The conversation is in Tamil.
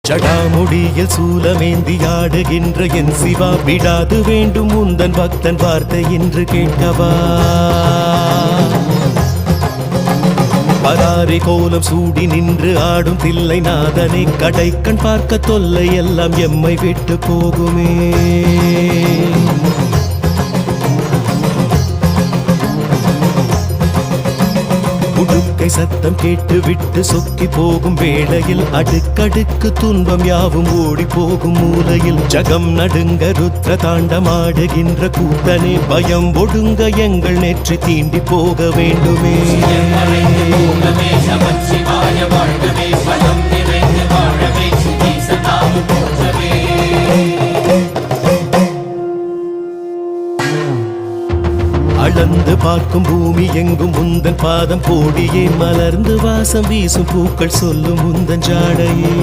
ஜடாமுடியில் சூலமேந்தி ஆடுகின்ற என் சிவா விடாது வேண்டும் உந்தன் பக்தன் வார்த்தை என்று கேட்கவா பராரி கோலம் சூடி நின்று ஆடும் தில்லை நாதனை கடை கண் பார்க்க தொல்லை எல்லாம் எம்மை விட்டு போகுமே உடுக்கை சத்தம் கேட்டு விட்டு சொக்கி போகும் வேளையில் அடுக்கடுக்கு துன்பம் யாவும் ஓடி போகும் மூலையில் ஜகம் நடுங்க ருத்ர தாண்டமாடுகின்ற கூத்தனே பயம் ஒடுங்க எங்கள் நெற்றி தீண்டி போக வேண்டுமே அளந்து பார்க்கும் பூமி எங்கும் உந்தன் பாதம் கோடியே மலர்ந்து வாசம் வீசும் பூக்கள் சொல்லும் உந்தன் ஜாடையே